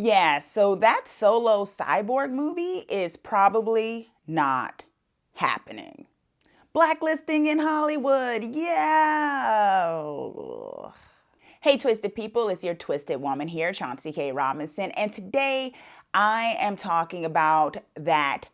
Yeah, so that solo Cyborg movie is probably not happening. Blacklisting in Hollywood, yeah. Hey, Twisted people, it's your Twisted Woman here, Chauncey K. Robinson, and today I am talking about that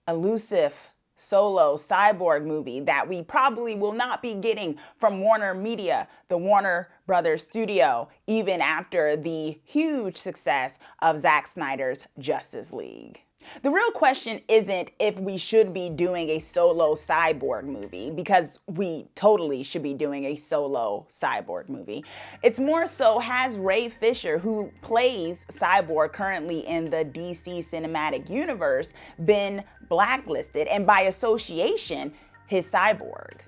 elusive solo Cyborg movie that we probably will not be getting from WarnerMedia, the Warner Brothers studio, even after the huge success of Zack Snyder's Justice League. The real question isn't if we should be doing a solo Cyborg movie, because we totally should be doing a solo Cyborg movie. It's more so, has Ray Fisher, who plays Cyborg currently in the DC Cinematic Universe, been blacklisted, and by association, his Cyborg?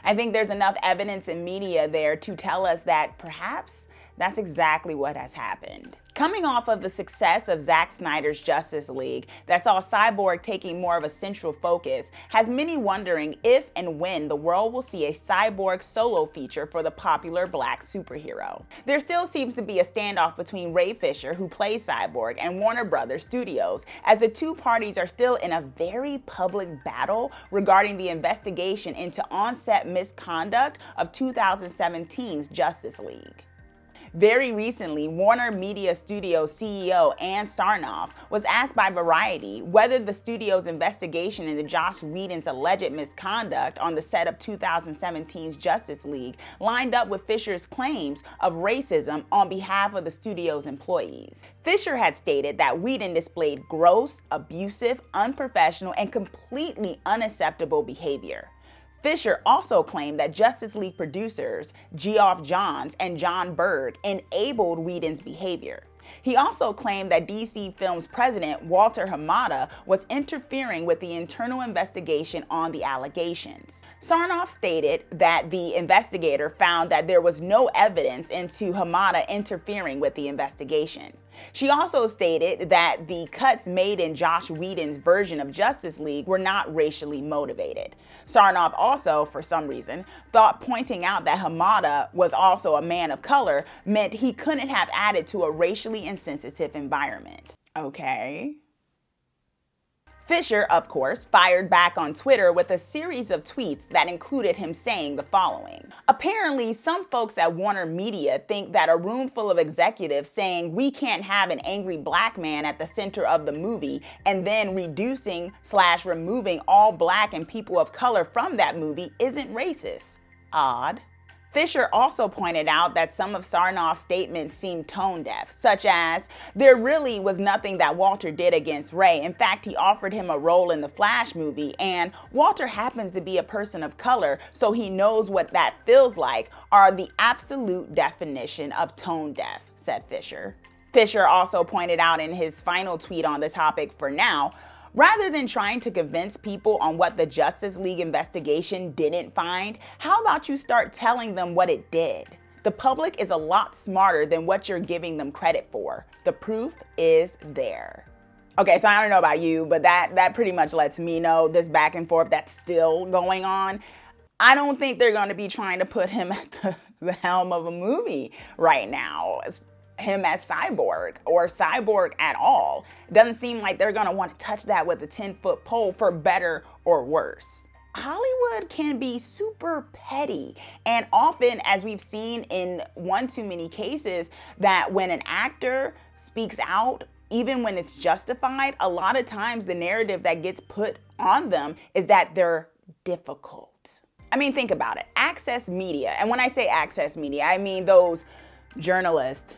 I think there's enough evidence in media there to tell us that perhaps that's exactly what has happened. Coming off of the success of Zack Snyder's Justice League that saw Cyborg taking more of a central focus, has many wondering if and when the world will see a Cyborg solo feature for the popular black superhero. There still seems to be a standoff between Ray Fisher, who plays Cyborg, and Warner Brothers Studios, as the two parties are still in a very public battle regarding the investigation into on-set misconduct of 2017's Justice League. Very recently, WarnerMedia Studios CEO Ann Sarnoff was asked by Variety whether the studio's investigation into Joss Whedon's alleged misconduct on the set of 2017's Justice League lined up with Fisher's claims of racism on behalf of the studio's employees. Fisher had stated that Whedon displayed gross, abusive, unprofessional, and completely unacceptable behavior. Fisher also claimed that Justice League producers Geoff Johns and John Berg enabled Whedon's behavior. He also claimed that DC Films president Walter Hamada was interfering with the internal investigation on the allegations. Sarnoff stated that the investigator found that there was no evidence into Hamada interfering with the investigation. She also stated that the cuts made in Joss Whedon's version of Justice League were not racially motivated. Sarnoff also, for some reason, thought pointing out that Hamada was also a man of color meant he couldn't have added to a racially insensitive environment. Okay. Fisher, of course, fired back on Twitter with a series of tweets that included him saying the following. Apparently, some folks at WarnerMedia think that a room full of executives saying we can't have an angry black man at the center of the movie and then reducing/removing all black and people of color from that movie isn't racist. Odd. Fisher also pointed out that some of Sarnoff's statements seemed tone deaf, such as, there really was nothing that Walter did against Ray. In fact, he offered him a role in the Flash movie, and Walter happens to be a person of color, so he knows what that feels like, are the absolute definition of tone deaf, said Fisher. Fisher also pointed out in his final tweet on the topic for now, rather than trying to convince people on what the Justice League investigation didn't find, how about you start telling them what it did? The public is a lot smarter than what you're giving them credit for. The proof is there. Okay, so I don't know about you, but that pretty much lets me know this back and forth that's still going on. I don't think they're going to be trying to put him at the helm of a movie right now. Him as Cyborg or Cyborg at all. It doesn't seem like they're going to want to touch that with a 10-foot pole, for better or worse. Hollywood can be super petty, and often, as we've seen in one too many cases, that when an actor speaks out, even when it's justified, a lot of times the narrative that gets put on them is that they're difficult. I mean, think about it. Access media, and when I say access media, I mean those journalists,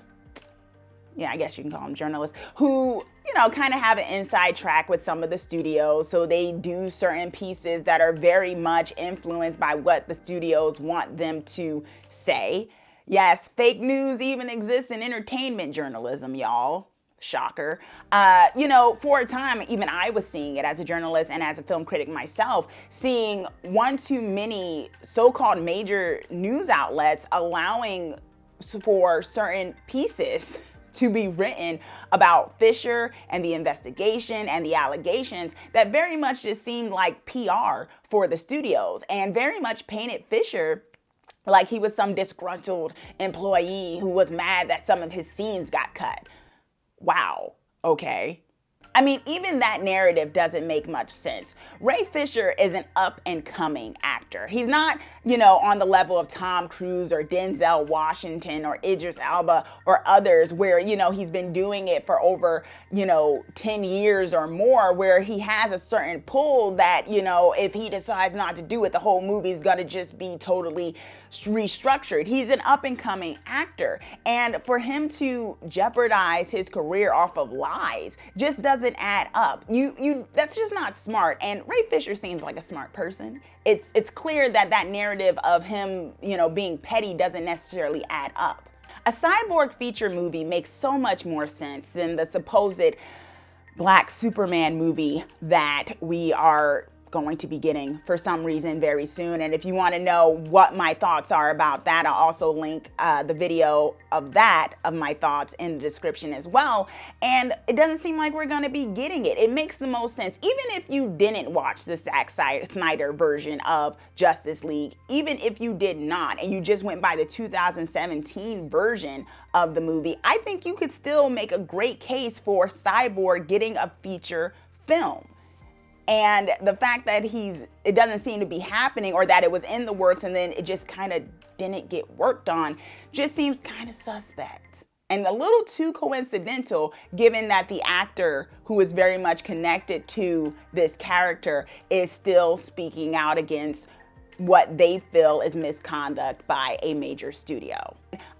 yeah, I guess you can call them journalists, who, kind of have an inside track with some of the studios. So they do certain pieces that are very much influenced by what the studios want them to say. Yes, fake news even exists in entertainment journalism, y'all. Shocker. For a time, even I was seeing it as a journalist and as a film critic myself, seeing one too many so-called major news outlets allowing for certain pieces to be written about Fisher and the investigation and the allegations that very much just seemed like PR for the studios, and very much painted Fisher like he was some disgruntled employee who was mad that some of his scenes got cut. wow, okay. I mean, even that narrative doesn't make much sense. Ray Fisher is an up-and-coming actor. He's not, on the level of Tom Cruise or Denzel Washington or Idris Elba or others where, he's been doing it for over, 10 years or more, where he has a certain pull that, if he decides not to do it, the whole movie is going to just be totally restructured. He's an up-and-coming actor. And for him to jeopardize his career off of lies just doesn't add up. That's just not smart. And Ray Fisher seems like a smart person. It's clear that that narrative of him, being petty doesn't necessarily add up. A Cyborg feature movie makes so much more sense than the supposed Black Superman movie that we are going to be getting for some reason very soon. And if you want to know what my thoughts are about that, I'll also link the video of my thoughts in the description as well. And it doesn't seem like we're going to be getting it. It makes the most sense. Even if you didn't watch the Zack Snyder version of Justice League, even if you did not, and you just went by the 2017 version of the movie, I think you could still make a great case for Cyborg getting a feature film. And the fact that it doesn't seem to be happening, or that it was in the works and then it just kind of didn't get worked on, just seems kind of suspect. And a little too coincidental, given that the actor who is very much connected to this character is still speaking out against what they feel is misconduct by a major studio.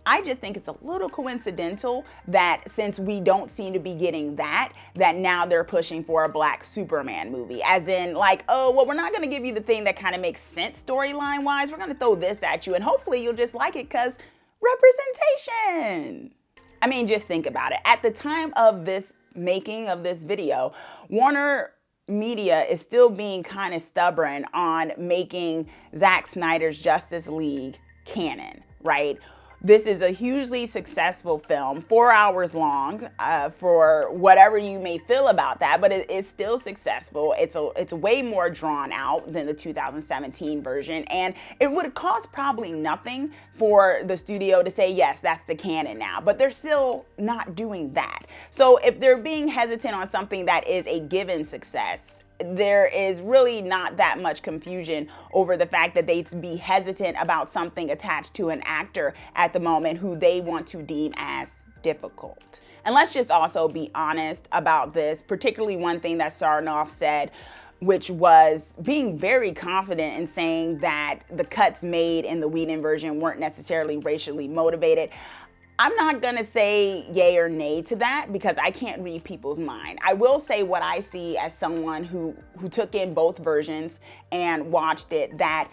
I just think it's a little coincidental that since we don't seem to be getting that now they're pushing for a Black Superman movie. As in, like, oh, well, we're not going to give you the thing that kind of makes sense storyline-wise. We're going to throw this at you, and hopefully you'll just like it because representation. I mean, just think about it. At the time of this making of this video, WarnerMedia is still being kind of stubborn on making Zack Snyder's Justice League canon, right? This is a hugely successful film, 4 hours long, for whatever you may feel about that, but it's still successful. It's way more drawn out than the 2017 version, and it would cost probably nothing for the studio to say, yes, that's the canon now, but they're still not doing that. So if they're being hesitant on something that is a given success, there is really not that much confusion over the fact that they'd be hesitant about something attached to an actor at the moment who they want to deem as difficult. And let's just also be honest about this, particularly one thing that Sarnoff said, which was being very confident in saying that the cuts made in the Whedon version weren't necessarily racially motivated. I'm not going to say yay or nay to that because I can't read people's mind. I will say what I see as someone who took in both versions and watched it, that,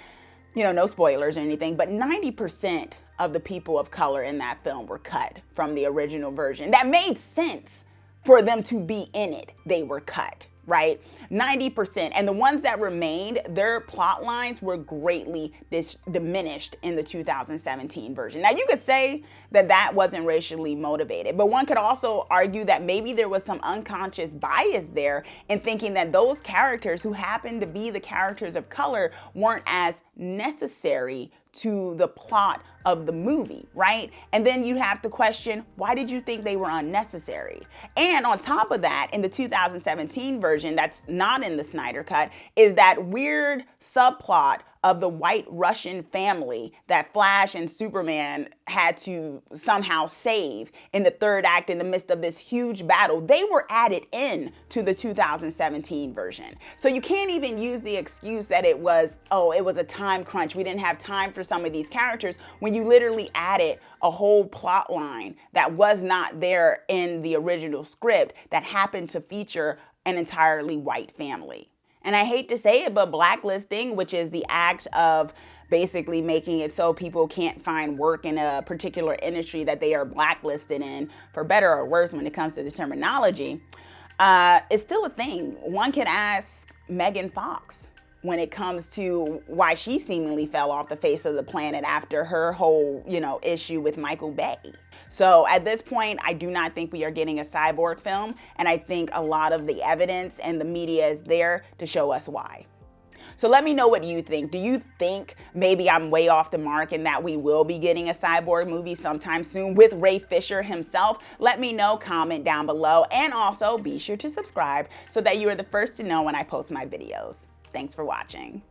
no spoilers or anything, but 90% of the people of color in that film were cut from the original version. That made sense for them to be in it. They were cut, right? 90%. And the ones that remained, their plot lines were greatly diminished in the 2017 version. Now, you could say that wasn't racially motivated, but one could also argue that maybe there was some unconscious bias there in thinking that those characters who happened to be the characters of color weren't as necessary to the plot of the movie, right? And then you have to question, why did you think they were unnecessary? And on top of that, in the 2017 version, that's not in the Snyder Cut, is that weird subplot of the white Russian family that Flash and Superman had to somehow save in the third act in the midst of this huge battle. They were added in to the 2017 version. So you can't even use the excuse that it was a time crunch. We didn't have time for some of these characters, when you literally added a whole plot line that was not there in the original script that happened to feature an entirely white family. And I hate to say it, but blacklisting, which is the act of basically making it so people can't find work in a particular industry that they are blacklisted in, for better or worse when it comes to the terminology, is still a thing. One could ask Megan Fox when it comes to why she seemingly fell off the face of the planet after her whole, issue with Michael Bay. So at this point, I do not think we are getting a Cyborg film, and I think a lot of the evidence and the media is there to show us why. So let me know what you think. Do you think maybe I'm way off the mark and that we will be getting a Cyborg movie sometime soon with Ray Fisher himself? Let me know, comment down below, and also be sure to subscribe so that you are the first to know when I post my videos. Thanks for watching.